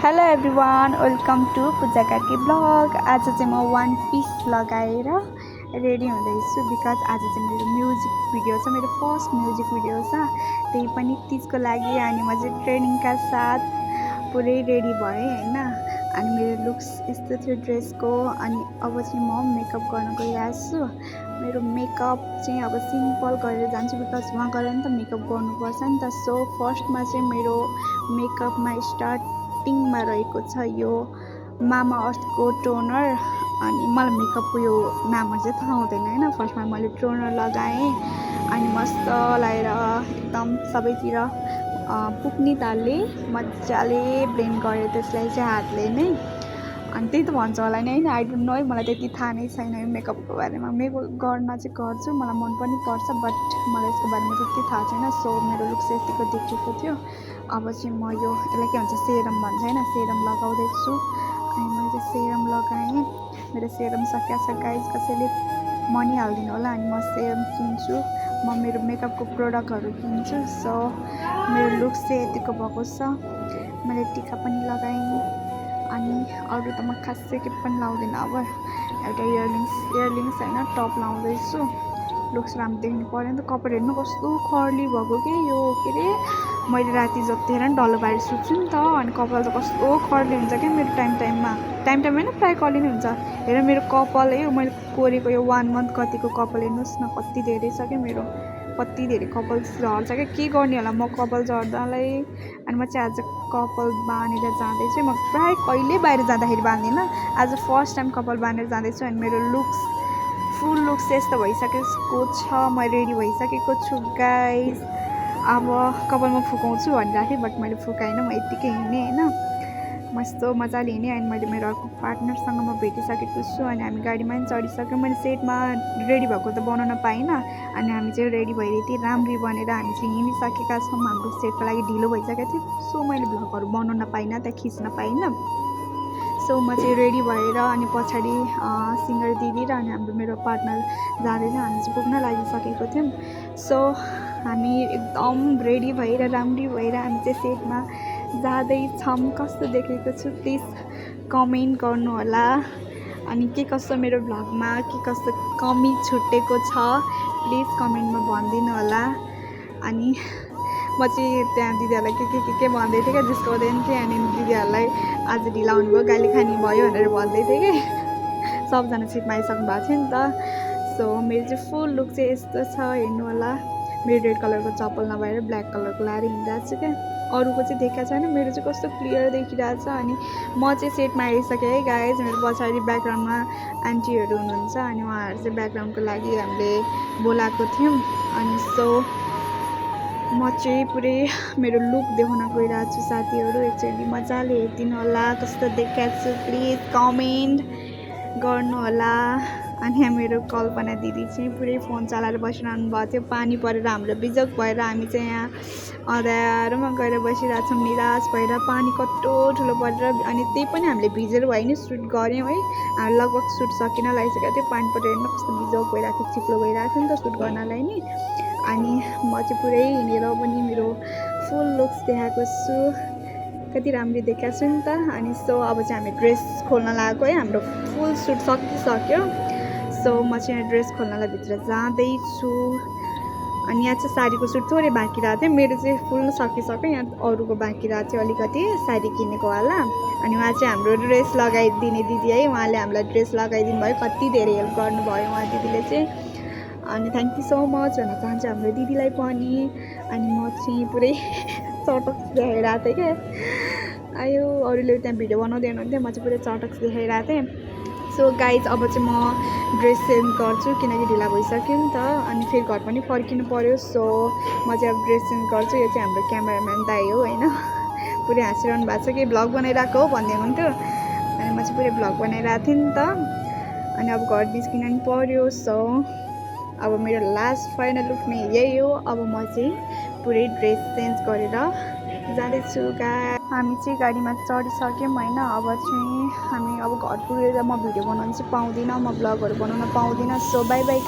Hello everyone, welcome to Puja Karki blog. आज चाहिँ म वान पिस लगाएर रेडी हुँदैछु बिकज आज चाहिँ मेरो म्युजिक भिडियो छ, मेरो फर्स्ट म्युजिक भिडियो छ, त्यही पनि त्यसको लागि। अनि म चाहिँ ट्रेनिङका साथ पुरै रेडी भएँ हैन। अनि मेरो लुक्स यस्तो थियो ड्रेसको। अनि अब चाहिँ म मेकअप गर्न गइरहेको छु। मेरो मेकअप चाहिँ अब सिम्पल गरेर जान्छु बिकज वहाँ गएर नि त मेकअप गर्नुपर्छ नि त। सो फर्स्टमा चाहिँ मेरो मेकअपमा स्टार्टिङमा रहेको छ यो मामा अर्थको टोनर। अनि मलाई मेकअपको यो नामहरू चाहिँ थाहा हुँदैन हैन। फर्स्टमा मैले टोनर लगाएँ अनि मस्त लगाएर एकदम सबैतिर पुग्ने तालले मजाले ब्लेन्ड गरेँ त्यसलाई चाहिँ हातले नै। अनि त्यही त भन्छ होला नि हैन। आई डोन्ट नो है, मलाई त्यति थाहा नै छैन यो मेकअपको बारेमा। मेकअप गर्न चाहिँ गर्छु, मलाई मन पनि पर्छ, बट मलाई यसको बारेमा त्यति थाहा छैन। सो मेरो लुक्स यतिको देखेको थियो। अब चाहिँ म यो यसलाई के भन्छ, सेरम भन्छ हैन, सेरम लगाउँदैछु। अनि मैले सेरम लगाएँ। मेरो सेरम सकिया छ गाइज, कसैले मनी हालिदिनु होला। अनि म सेरम किन्छु, म मेरो मेकअपको प्रोडक्टहरू किन्छु। सो मेरो लुक्स चाहिँ यतिको भएको छ। मैले टिका पनि लगाएँ। अनि अरू त म खासै के पनि लाउँदिनँ। अब एउटा इयरलिङ्स होइन टप लाउँदैछु। लुक्स राम्रो देख्नु पऱ्यो नि त। कपाल हेर्नु कस्तो कर्ली भएको के यो के अरे, मैले राति जतिखेर नि डल्लो बाहिर सुत्छु नि त। अनि कपाल त कस्तो कर्ली हुन्छ क्या मेरो टाइममा होइन, प्रायः कर्ली नै हुन्छ। हेर मेरो कपाल है, मैले कोरेको यो 1 मन्थ कतिको कपाल हेर्नुहोस् न, कति धेरै छ क्या मेरो, कति धेरै कपाल झर्छ क्या। के गर्ने होला म कपाल झर्दालाई। अनि म चाहिँ आज कपाल बाँधेर जाँदैछु। म प्रायः कहिले बाहिर जाँदाखेरि बाँध्दिनँ, आज फर्स्ट टाइम कपाल बाँधेर जाँदैछु। अनि मेरो लुक्स फुल लुक्स यस्तो भइसकेको छ। म रेडी भइसकेको छु गाइज। अब कपालमा फुकाउँछु भनिरहेको थिएँ, बट मैले फुकाइनँ, म यत्तिकै हिँडेँ होइन। म यस्तो मजाले हिँडेँ। अनि मैले मेरो अर्को पार्टनरसँग म भेटिसकेको छु। अनि हामी गाडीमा पनि चढिसक्यौँ। मैले सेटमा रेडी भएको त बनाउन पाइनँ। अनि हामी चाहिँ रेडी भइरहेको थिएँ, राम्ररी बनेर हामी चाहिँ हिँडिसकेका छौँ। हाम्रो सेटको लागि ढिलो भइसकेको थियो, सो मैले भ्लगहरू बनाउन पाइनँ, त्यहाँ खिच्न पाइनँ। सो म चाहिँ रेडी भएर अनि पछाडि सिङ्गर दिदी र अनि हाम्रो मेरो पार्टनर जाँदैछ। हामी चाहिँ पुग्न लागिसकेको थियौँ। सो हामी एकदम रेडी भएर राम्री भएर हामी चाहिँ सेटमा जाँदैछौँ। कस्तो देखेको छु प्लिज कमेन्ट गर्नु होला। अनि के कस्तो मेरो भ्लगमा के कस्तो कमी छुटेको छ प्लिज कमेन्टमा भनिदिनु होला। अनि म चाहिँ त्यहाँ दिदीहरूलाई के भन्दै थिएँ क्या, जिस्काउँदैन थिएँ। अनि दिदीहरूलाई आज ढिला हुनुभयो, गाली खानी भयो भनेर भन्दै थिएँ कि सबजना सिटमा आइसक्नु भएको थियो नि त। सो मेरो चाहिँ फुल लुक चाहिँ यस्तो छ, हेर्नु होला। मेरो रेड कलरको चप्पल नभएर ब्ल्याक कलरको लाएर हिँडिरहेको छु क्या। अरूको चाहिँ देखाएको छैन, मेरो चाहिँ कस्तो क्लियर देखिरहेको छ। अनि म चाहिँ सेटमा आइसकेँ है गाइज। मेरो पछाडि ब्याकग्राउन्डमा आन्टीहरू हुनुहुन्छ। अनि उहाँहरू चाहिँ ब्याकग्राउन्डको लागि हामीले बोलाएको थियौँ। अनि सो म चाहिँ पुरै मेरो लुक देखाउन गइरहेको छु साथीहरू। एकचोटि मजाले हेरिदिनु होला कस्तो देखाएको छु, प्लिज कमेन्ट गर्नु होला। अनि यहाँ मेरो कल्पना दिदी चाहिँ पुरै फोन चलाएर बसिरहनु भएको थियो। पानी परेर हाम्रो बिजोग भएर हामी चाहिँ यहाँ अँध्यारोमा गएर बसिरहेको छौँ निराश भएर, पानी कत्रो ठुलो परेर। अनि त्यही पनि हामीले भिजेर भए नि सुट गऱ्यौँ है। हामी लगभग सुट सकिन लागिसकेको थियो, पानी परेर हेर्नु कस्तो बिजोग भइरहेको थियो, चिप्लो भइरहेको थियो नि त सुट गर्नलाई नि। अनि म चाहिँ पुरै हिँडेर पनि मेरो फुल लुक्स देखाएको छु, कति राम्ररी देखाएको छु नि त। अनि सो अब चाहिँ हामी ड्रेस खोल्न लागेको है, हाम्रो फुल सुट सकिसक्यो। सो म चाहिँ यहाँ ड्रेस खोल्नलाई भित्र जाँदैछु। अनि यहाँ चाहिँ साडीको सुट थोरै बाँकी रहेको थियो, मेरो चाहिँ फुल सकिसक्यो। यहाँ अरूको बाँकी रहेको थियो अलिकति साडी किनेको होला। अनि उहाँ चाहिँ हाम्रो ड्रेस लगाइदिने दिदी है, उहाँले हामीलाई ड्रेस लगाइदिनु भयो, कति धेरै हेल्प गर्नुभयो उहाँ दिदीले चाहिँ। अनि थ्याङ्क यू सो मच भन्न चाहन्छु हाम्रो दिदीलाई पनि। अनि म चाहिँ पुरै चटक देखाइरहेको थिएँ क्या। आयो अरूले त्यहाँ भिडियो बनाउँदै हुनुहुन्थ्यो, म चाहिँ पुरै चटक देखाइरहेको थिएँ। सो गाइज अब चाहिँ म ड्रेस चेन्ज गर्छु किनकि ढिला भइसक्यो नि त। अनि फेरि घर पनि फर्किनु पऱ्यो। सो म चाहिँ अब ड्रेस चेन्ज गर्छु। यो चाहिँ हाम्रो क्यामेराम्यान दाइ हो होइन, पुरै हाँसिरहनु भएको छ कि भ्लग बनाइरहेको हो भन्दै हुनुहुन्थ्यो। अनि म चाहिँ पुरै भ्लग बनाइरहेको थिएँ नि त। अनि अब घर निस्किनु पनि पऱ्यो। सो अब मेरो लास्ट फाइनल लुक नै यही हो। अब म चाहिँ पुरै ड्रेस चेन्ज गरेर जाँदैछु गाइस। हामी चाहिँ गाडीमा चढिसक्यौँ होइन। अब चाहिँ हामी अब घर पुगेर म भिडियो बनाउनु चाहिँ पाउँदिनँ, म भ्लगहरू बनाउन पाउँदिनँ। So by by.